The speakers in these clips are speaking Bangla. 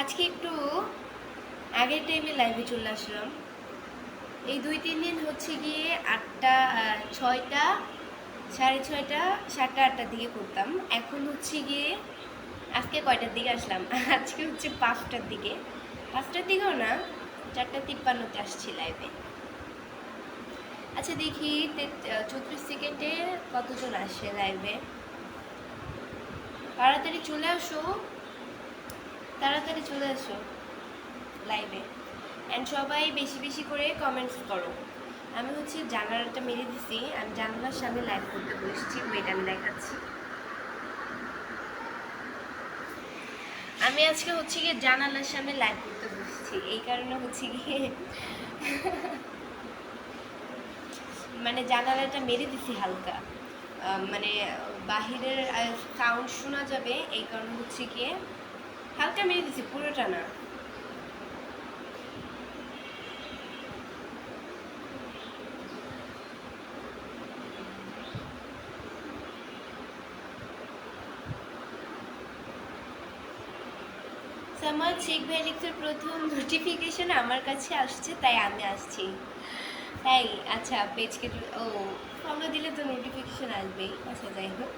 আজকে একটু আগের টাইমে লাইভে চলে আসলাম। এই 2-3 দিন হচ্ছে গিয়ে 8টা 6টা 6:30 7টা 8টার দিকে করতাম। এখন হচ্ছে গিয়ে আজকে কয়টার দিকে আসলাম? আজকে হচ্ছে 5টার দিকে। 5টার দিকেও না, 4:53-তে আসছি লাইভে। আচ্ছা দেখি 34 সেকেন্ডে কতজন আসে লাইভে। তাড়াতাড়ি চলে আসো, তাড়াতাড়ি চলে আসো লাইভে। অ্যান্ড সবাই বেশি বেশি করে কমেন্টস করো। আমি হচ্ছে জানালাটা মেরে দিছি, আমি জানালার সামনে লাইভ করতে বসছি। ওয়েট, আমি দেখাচ্ছি। আমি আজকে হচ্ছে গিয়ে জানালার সামনে লাইভ করতে বসছি, এই কারণে হচ্ছে গিয়ে মানে জানালাটা মেরে দিছি হালকা, মানে বাহিরের সাউন্ড শোনা যাবে, এই কারণে হচ্ছে গিয়ে হালকা মেরে দিছি, পুরোটা না। সামাদ শেখ ভ্যালিক্সের প্রথম নোটিফিকেশন আমার কাছে আসছে, তাই আমি আসছি। তাই আচ্ছা, পেজকে ও ফলো দিলে তো নোটিফিকেশন আসবেই। আচ্ছা যাই হোক,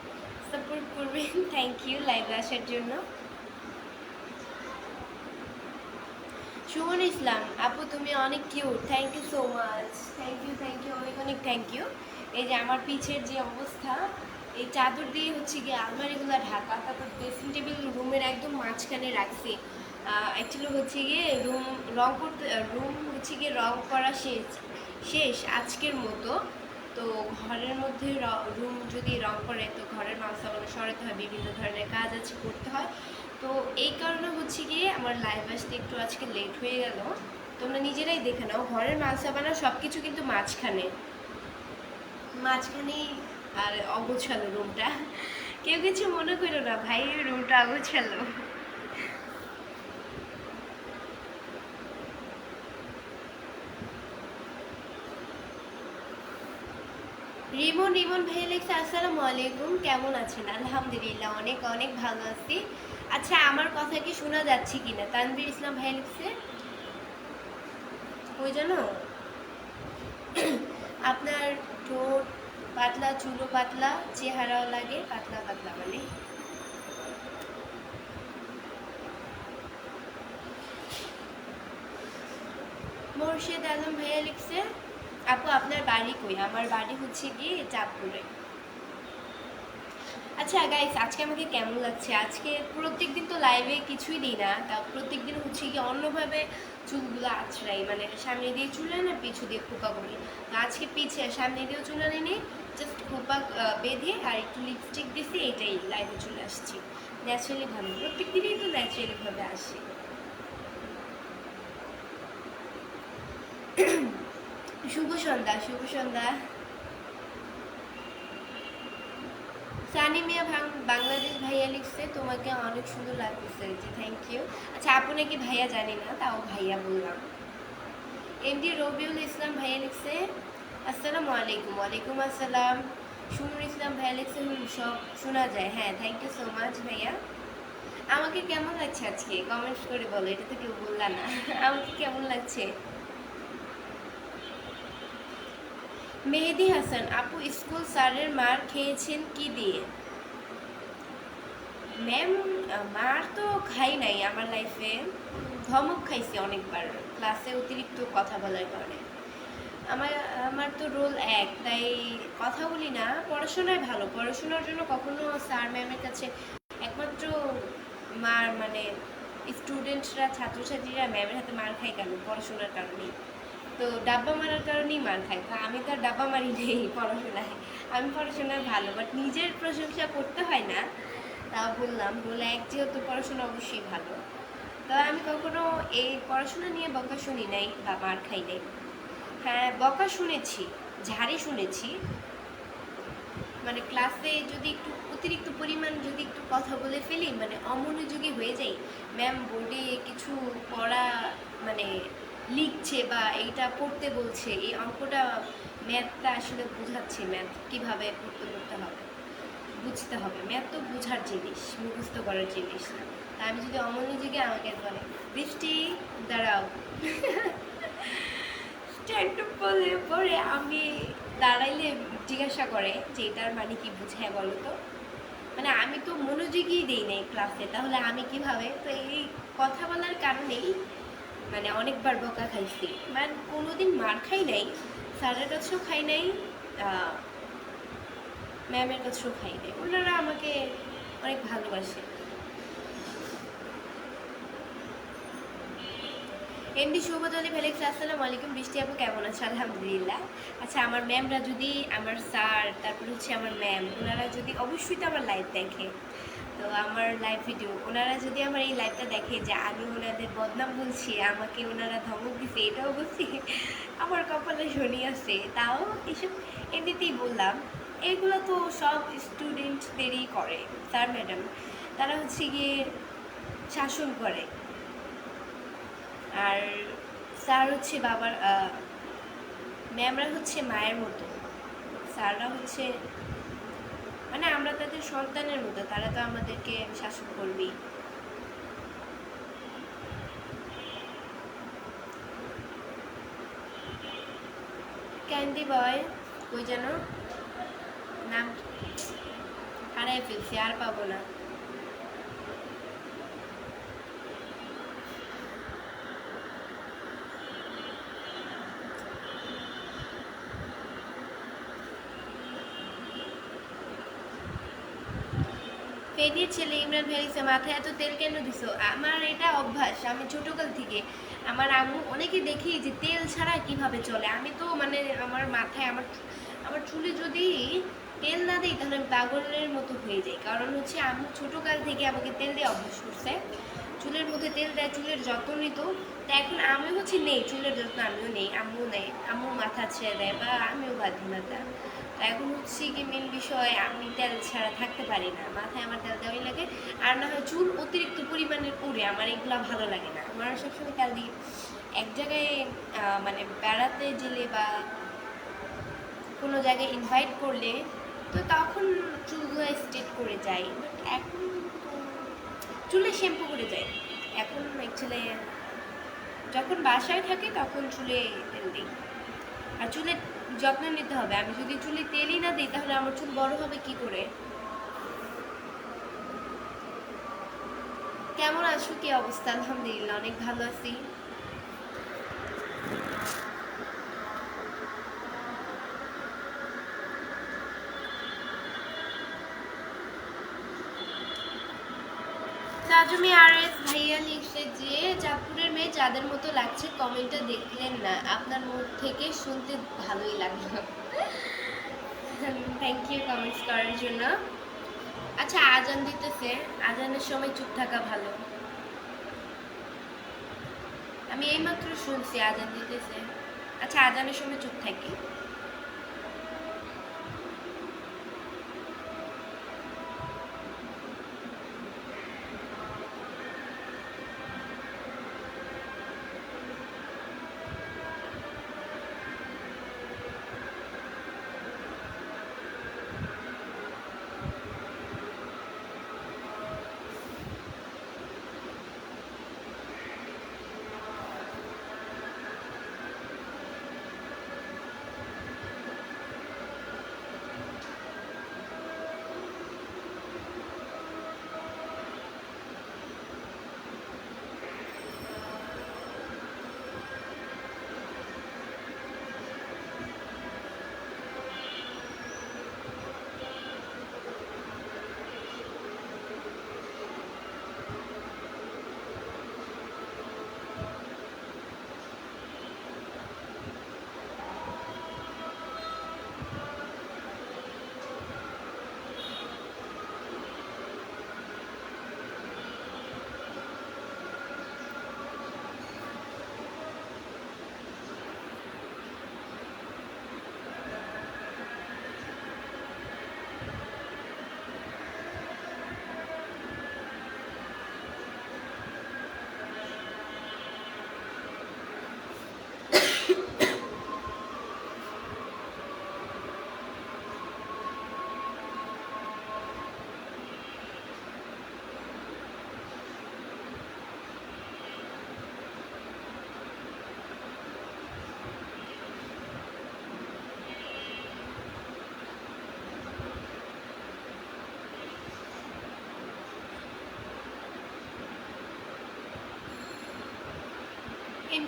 সাপোর্ট করবেন। থ্যাংক ইউ লাইভে আসার জন্য। সুমন ইসলাম আপু, তুমি অনেক cute, thank you so much. Thank you অনেক অনেক থ্যাংক ইউ। এই যে আমার পিছের যে অবস্থা, এই চাদর দিয়ে হচ্ছে গিয়ে আলমারিগুলো ঢাকা, তারপর ড্রেসিং টেবিল রুমের একদম মাঝখানে রাখছি। অ্যাকচুয়ালি হচ্ছে গিয়ে রুম হচ্ছে গিয়ে রং করা শেষ আজকের মতো। তো ঘরের মধ্যে রুম যদি রং করে তো ঘরের মালসাগুলো সরাতে হয়, বিভিন্ন ধরনের কাজ আছে, করতে হয়। তো এই কারণে হচ্ছে গিয়ে আমার লাইভ আসতে একটু আজকে লেট হয়ে গেল। তোমরা নিজেরাই দেখে নাও, ঘরের মালসাবানা সব কিছু কিন্তু মাঝখানেই। আর অগোছালো রুমটা, কেউ কিছু মনে করো না ভাই, রুমটা অগোছালো। রিমন ভাই লেখছে আসসালামু আলাইকুম, কেমন আছেন? আলহামদুলিল্লাহ, অনেক অনেক ভালো আছি। আচ্ছা, আমার কথা কি শোনা যাচ্ছে কিনা? তানভীর ইসলাম ভাই লিখছে, ওই জানো আপনার ঠোঁট পাতলা, চুলও পাতলা, চেহারাও লাগে পাতলা পাতলা, মানে মোর্শেদ আলম ভাইয়া লিখছে, আপু আপনার বাড়ি কই? আমার বাড়ি হচ্ছে গিয়ে চাঁদপুরে। আচ্ছা গাইস, আজকে আমাকে কেমন লাগছে? আজকে প্রত্যেক দিন তো লাইভে কিছুই দিই না, তা প্রত্যেক দিন হচ্ছে কি অন্যভাবে চুলগুলো আছড়াই, মানে সামনে দিয়ে চুল না, পিছু দিয়ে খোপা করি। তো আজকে পিছে সামনে দিয়েও চুল আনিনি, জাস্ট খোপা বেঁধে আর একটু লিপস্টিক দিছি, এটাই লাইভে চলে আসছি। ন্যাচারালি ভালো, প্রত্যেক দিনই তো ন্যাচারালিভাবে আসি। শুভ সন্ধ্যা, শুভ সন্ধ্যা। সানি মিয়া বাংলাদেশ ভাইয়া লিখছে, তোমাকে অনেক সুন্দর লাগতেছে। জি থ্যাংক ইউ। আচ্ছা, আপু নাকি ভাইয়া জানি না, তাও ভাইয়া বললাম। এমডি রবিউল ইসলাম ভাইয়া লিখছে, আসসালামু আলাইকুম। ওয়ালাইকুম আসসালাম। সুমন ইসলাম ভাইয়া লিখছে, সব শোনা যায়। হ্যাঁ, থ্যাংক ইউ সো মাচ ভাইয়া। আমাকে কেমন লাগছে আজকে কমেন্টস করে বলো, এটা তো কেউ বললা না। আমাকে কেমন লাগছে? মেহেদি হাসান আপু, স্কুল স্যারের মার খেয়েছেন কি দিয়ে? ম্যাম, মার তো খাই নাই আমার লাইফে। ধমক খাইছি অনেকবার ক্লাসে অতিরিক্ত কথা বলার কারণে। আমার আমার তো রোল এক, তাই কথা বলি না। পড়াশোনায় ভালো, পড়াশোনার জন্য কখনো স্যার ম্যামের কাছে একমাত্র মার, মানে স্টুডেন্টরা ছাত্রছাত্রীরা ম্যামের হাতে মার খায় কেন? পড়াশোনার কারণেই তো, ডাব্বা মারার কারণেই মার খায়। তা আমি তো আর ডাব্বা মারি নেই পড়াশোনায়। আমি পড়াশোনায় ভালো, বাট নিজের প্রশংসা করতে হয় না। তা বললাম, রোল এক যেহেতু, পড়াশোনা অবশ্যই ভালো। তো আমি কখনো এই পড়াশোনা নিয়ে বকা শুনি নাই বা মার খাই নাই। হ্যাঁ, বকা শুনেছি, ঝাড়ি শুনেছি। মানে ক্লাসে যদি একটু অতিরিক্ত পরিমাণ যদি একটু কথা বলে ফেলি, মানে অমনোযোগী হয়ে যাই, ম্যাম বোর্ডে কিছু পড়া মানে লিখছে বা এইটা পড়তে বলছে, এই অঙ্কটা ম্যাথটা আসলে বোঝাচ্ছে, ম্যাথ কীভাবে পড়তে হবে, বুঝতে হবে, ম্যাথ তো বোঝার জিনিস, মুখস্থ করার জিনিস না। তা আমি যদি অমনোযোগী আমাকে বলে বৃষ্টি দাঁড়াও, স্ট্যান্ড আপ বলে পরে আমি দাঁড়াইলে জিজ্ঞাসা করে যে এটার মানে কি বুঝায় বলো তো। মানে আমি তো মনোযোগই দিই নাই ক্লাসে, তাহলে আমি কিভাবে? তো এই কথা বলার কারণেই মানে অনেকবার বকা খাইছি, মানে কোনোদিন মার খাই নাই, স্যারের কাছেও খাই নাই, ম্যামের কাছেও খাই নাই, ওনারা আমাকে অনেক ভালোবাসে। এমডি শুভদ আলী ফেলিক্স, আসসালামু আলাইকুম। বৃষ্টি আপু কেমন আছে? আলহামদুলিল্লাহ। আচ্ছা, আমার ম্যামরা যদি, আমার স্যার, তারপর হচ্ছে আমার ম্যাম, ওনারা যদি অবশ্যই তো আমার লাইভ দেখে, তো আমার লাইভ ভিডিও ওনারা যদি আমার এই লাইভটা দেখে যে আমি ওনাদের বদনাম বলছি, আমাকে ওনারা ধমক দিছে, এটাও বলছি, আমার কপালে শনি আছে। তাও এসব এমনিতেই বললাম, এগুলো তো সব স্টুডেন্টদেরই করে। স্যার ম্যাডাম তারা হচ্ছে গিয়ে শাসন করে, আর স্যার হচ্ছে বাবার, ম্যামরা হচ্ছে মায়ের মতো, স্যাররা হচ্ছে মানে আমরা তাদের সন্তানের মতো, তারা তো আমাদেরকে শাসন করবেই। ক্যান্ডি বয় ওই যেন নাম হারাই ফেলছি, আর পাবো না। পেটের ছেলে ইমরান ফেলিক্সে, মাথায় এত তেল কেন দিছো? আমার এটা অভ্যাস, আমি ছোটকাল থেকে। আমার আম্মু অনেকে দেখি যে তেল ছাড়া কিভাবে চলে, আমি তো মানে আমার মাথায় আমার আমার চুলে যদি তেল না দিই তাহলে আমি পাগলের মতো হয়ে যাই। কারণ হচ্ছে আম্মু ছোটকাল থেকে আমাকে তেল দিয়ে অভ্যাস করছে, চুলের মধ্যে তেল দেয়, চুলের যত্ন নিত। তা এখন আমি হচ্ছে নেই চুলের যত্ন, আমিও নেই, আম্মু নেই, আম্মু মাথা ছেড়ে দেয় বা আমিও বাঁধি মাথা। তো এখন হচ্ছে কি মেন বিষয়, আমি তেল ছাড়া থাকতে পারি না, মাথায় আমার তেল দেওয়াই লাগে। আর না হয় চুল অতিরিক্ত পরিমাণের উড়ে, আমার এগুলো ভালো লাগে না। আমার সবসময় তেল দিই এক জায়গায়, মানে বেড়াতে গেলে বা কোনো জায়গায় ইনভাইট করলে, তো তখন চুলগুলো স্ট্রেট করে যাই, বাট এখন চুলে শ্যাম্পু করে যাই। এখন অ্যাকচুয়ালি যখন বাসায় থাকে তখন চুলে তেল দিই। আর চুলের যত্ন নিতে হবে, আমি যদি চুলে তেলই না দিই তাহলে আমার চুল বড় হবে কি করে? কেমন আছো, কি অবস্থা? আলহামদুলিল্লাহ, অনেক ভালো আছি। রাজমি আর এস ভাইয়া লিখছে যে চাঁদপুরের মেয়ে চাঁদের মতো লাগছে, কমেন্টটা দেখলেন না? আপনার মুখ থেকে শুনতে ভালোই লাগলো। থ্যাংক ইউ কমেন্টস করার জন্য। আচ্ছা, আজান দিতেছে, আজানের সময় চুপ থাকা ভালো। আমি এইমাত্র শুনছি আজান দিতেছে। আচ্ছা, আজানের সময় চুপ থাকি।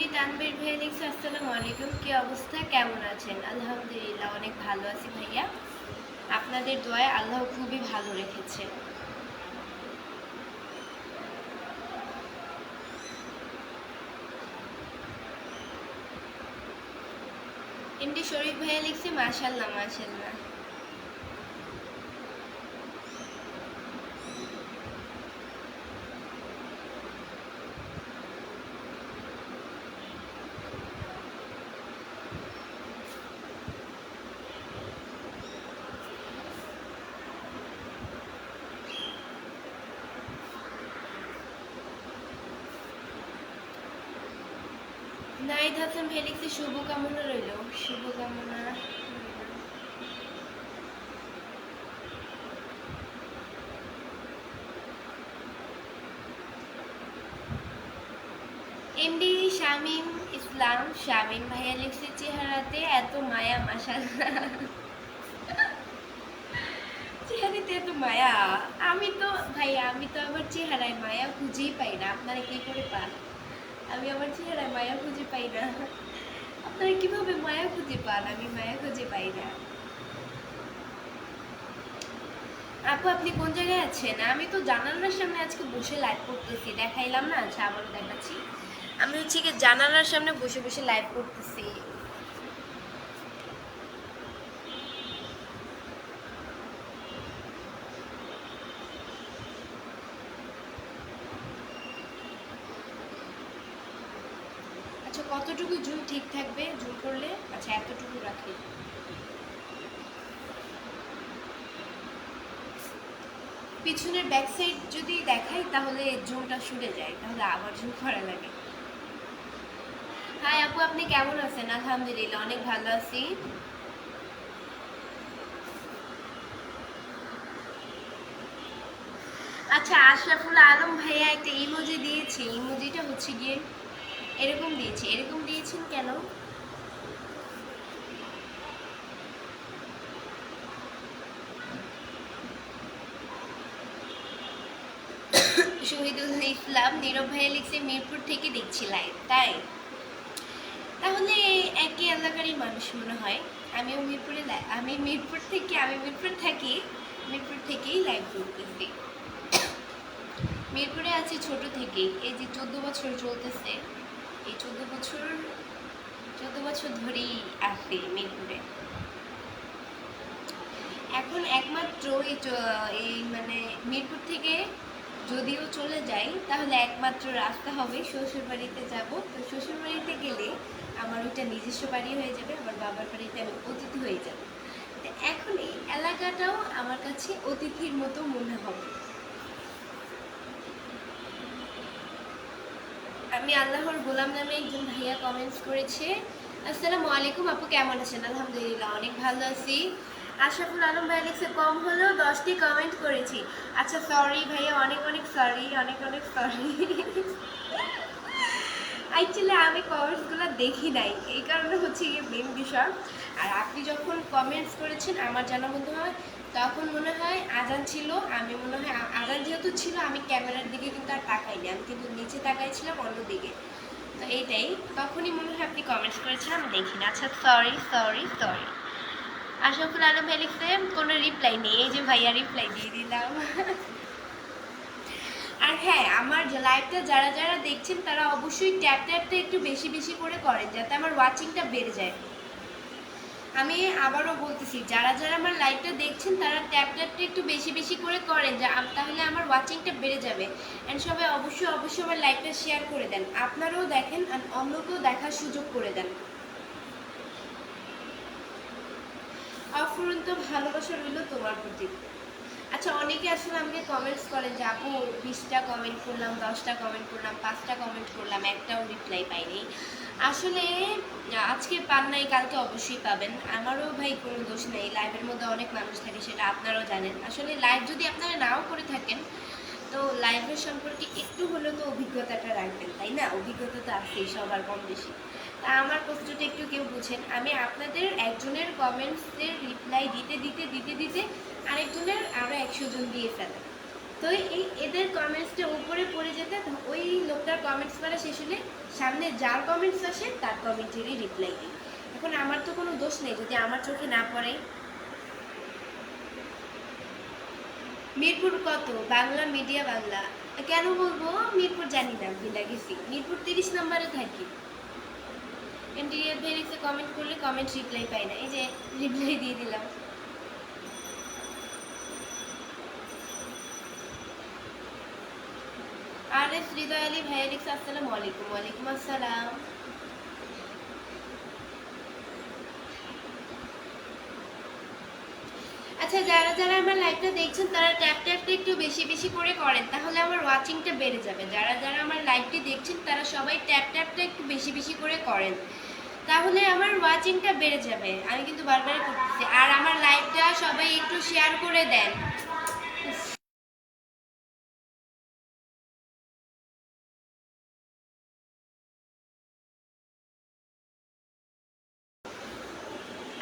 এমডি তানভীর ভাইয়া লিখছে, আসসালামু আলাইকুম, কি অবস্থা, কেমন আছেন? আলহামদুলিল্লাহ, অনেক ভালো আছি ভাইয়া, আপনাদের দোয়ায় আল্লাহ খুবই ভালো রেখেছে। এমডি শরীফ ভাইয়া লিখছে, মাশাল্লাহ মাশাল্লাহ। নাইদ হাসান ভাই লিখছে, শুভকামনা রইল, শুভকামনা। এমডি শামীম ইসলাম শামীম ভাইয়া লিখছে, চেহারাতে এত মায়া, মাশাআল্লাহ। চেহারাতে এত মায়া, আমি তো ভাইয়া, আমি তো আমার চেহারায় মায়া খুঁজেই পাই না, আপনারা কি করে পান? আমি আমার চেহারায় মায়া খুঁজে পাই না, আপনারা কিভাবে মায়া খুঁজে পান? আমি মায়া খুঁজে পাই না। আপু আপনি কোন জায়গায় আছেন? আমি তো জানালার সামনে আজকে বসে লাইভ করতেছি, দেখাইলাম না? আচ্ছা আবারও দেখাচ্ছি, আমি হচ্ছে কি জানালার সামনে বসে বসে লাইভ করতেছি। আচ্ছা কতটুকু জুম ঠিক থাকবে জুম করলে? আচ্ছা এতটুকু রাখি। পিছনের ব্যাক সাইড যদি দেখাই তাহলে জুমটা সরে যায়, তাহলে আবার জুম করা লাগে। হাই আপু আপনি কেমন আছেন? আলহামদুলিল্লাহ, অনেক ভালো আছি। আচ্ছা আশরাফুল আলম ভাইয়া একটা ইমোজি দিয়েছে, ইমোজিটা হচ্ছে গিয়ে এরকম দিয়েছে, এরকম দিয়েছেন কেন? শহীদুল ইসলাম নীরব ভাইয়া লিখছে, মিরপুর থেকে দেখছি লাইভ, তাই? তাহলে একই এলাকারই মানুষ মনে হয়। আমিও মিরপুরে, আমি মিরপুর থেকে, আমি মিরপুর থাকি, মিরপুর থেকেই লাইভ করতেছি। মিরপুরে আছি ছোট থেকেই, এই যে 14 বছর চলতেছে, এই 14 বছর ধরেই আছি মিরপুরে। এখন একমাত্র এই মানে মিরপুর থেকে যদিও চলে যাই তাহলে একমাত্র রাস্তা হবে শ্বশুরবাড়িতে যাব। তো শ্বশুরবাড়িতে গেলে আমার ওইটা নিজস্ব বাড়ি হয়ে যাবে, আমার বাবার বাড়িতে আমি অতিথি হয়ে যাব। তো এখন এই এলাকাটাও আমার কাছে অতিথির মতো মনে হবে। আমি আল্লাহর গোলাম নামে একজন ভাইয়া কমেন্টস করেছে, আসসালামু আলাইকুম আপু কেমন আছেন? আলহামদুলিল্লাহ, অনেক ভালো আছি। আশরাফুল আলম ভাই লিখছে, কম হলেও 10টি কমেন্ট করেছি। আচ্ছা সরি ভাইয়া, অনেক অনেক সরি, অনেক অনেক সরি। অ্যাকচুয়ালি আমি কমেন্টসগুলো দেখি নাই, এই কারণে হচ্ছে গিয়ে মেন বিষয়। আর আপনি যখন কমেন্টস করেছেন আমার জানা মনে হয় তখন মনে হয় আজান ছিল, আমি মনে হয় আজান যেহেতু ছিল আমি ক্যামেরার দিকে কিন্তু আর তাকাইনি, আমি কিন্তু নিচে তাকাইছিলাম অন্যদিকে। তো এইটাই, তখনই মনে হয় আপনি কমেন্টস করেছেন, আমি দেখি না। আচ্ছা sorry sorry sorry. Ashraful Alam ভাই লিখছে, কোনো রিপ্লাই নেই, এই যে ভাইয়া রিপ্লাই দিয়ে দিলাম। আর হ্যাঁ, আমার লাইভটা যারা যারা দেখছেন তারা অবশ্যই ট্যাপ ট্যাপটা একটু বেশি বেশি করে করেন যাতে আমার ওয়াচিংটা বেড়ে যায়। আমি আবারও বলতেছি, যারা যারা আমার লাইভটা দেখছেন তারা ট্যাপ ট্যাপটা একটু বেশি বেশি করে করেন, যা তাহলে আমার ওয়াচিংটা বেড়ে যাবে। অ্যান্ড সবাই অবশ্যই অবশ্যই আমার লাইভটা শেয়ার করে দেন, আপনারাও দেখেন আর অন্যকেও দেখার সুযোগ করে দেন। অফুরন্ত ভালোবাসা রইল তোমার প্রতি। আচ্ছা অনেকে আসলে আমাকে কমেন্টস করেন যে আপু 20টা কমেন্ট করলাম, 10টা কমেন্ট করলাম, 5টা কমেন্ট করলাম, একটাও রিপ্লাই পাইনি। আসলে আজকে পান নাই, কালকে অবশ্যই পাবেন, আমারও ভাই কোনো দোষ নেই, লাইভের মধ্যে অনেক মানুষ থাকে সেটা আপনারাও জানেন। আসলে লাইভ যদি আপনারা নাও করে থাকেন তো লাইভের সম্পর্কে একটু হলেও তো অভিজ্ঞতাটা রাখবেন, তাই না? অভিজ্ঞতা তো আছেই সবার কম বেশি। তা আমার কষ্টটা একটু কেউ বুঝেন, আমি আপনাদের একজনের কমেন্টসের রিপ্লাই দিতে দিতে দিতে দিতে আরেকজনের আরও 100 জন দিয়ে ফেলেন। তো এই এদের কমেন্টসটা উপরে পড়ে যেতে ওই লোকটার কমেন্টস পড়া শেষ হলে সামনে যার কমেন্টস আসে তার কমেন্টেরই রিপ্লাই দিই। এখন আমার তো কোনো দোষ নেই যদি আমার চোখে না পড়ে। মিরপুর কত? বাংলা মিডিয়া বাংলা। কেন বলবো? মিরপুর জানি না, ভুলে গেছি। মিরপুর 30 নম্বরে থাকি। এমটিরিয়ার ভেরিক্সে কমেন্ট করলে কমেন্ট রিপ্লাই পাই না, এই যে রিপ্লাই দিয়ে দিলাম। আর এস হৃদয় আলী ভাইয়া লিখছে আসসালামু আলাইকুম। ওয়ালাইকুম আসসালাম। আচ্ছা, যারা যারা আমার লাইভটা দেখছেন তারা ট্যাপ ট্যাপটা একটু বেশি বেশি করে করেন, তাহলে আমার ওয়াচিংটা বেড়ে যাবে। যারা যারা আমার লাইভটি দেখছেন তারা সবাই ট্যাপ ট্যাপটা একটু বেশি বেশি করে করেন, তাহলে আমার ওয়াচিংটা বেড়ে যাবে। আমি কিন্তু বারবার করতেছি। আর আমার লাইভটা সবাই একটু শেয়ার করে দেন।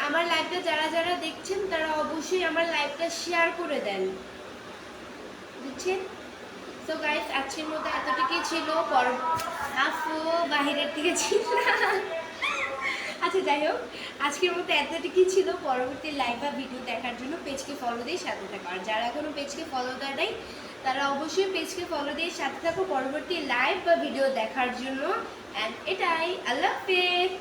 আমার লাইভটা যারা যারা দেখছেন তারা অবশ্যই আমার লাইভটা শেয়ার করে দেন, বুঝছেন? তো গাইস, আজকের মতো এতটুকুই ছিল। আফু বাহিরের থেকে ছিল। আচ্ছা, যাই হোক, আজকের মতো এতটুকুই ছিল। পরবর্তী লাইভ বা ভিডিও দেখার জন্য পেজকে ফলো দিয়ে সাথে থাকো। আর যারা এখনো পেজকে ফলো দেয় নাই তারা অবশ্যই পেজকে ফলো দিয়ে সাথে থাকো পরবর্তী লাইভ বা ভিডিও দেখার জন্য। অ্যান্ড এটাই, আল্লাহ হাফেজ।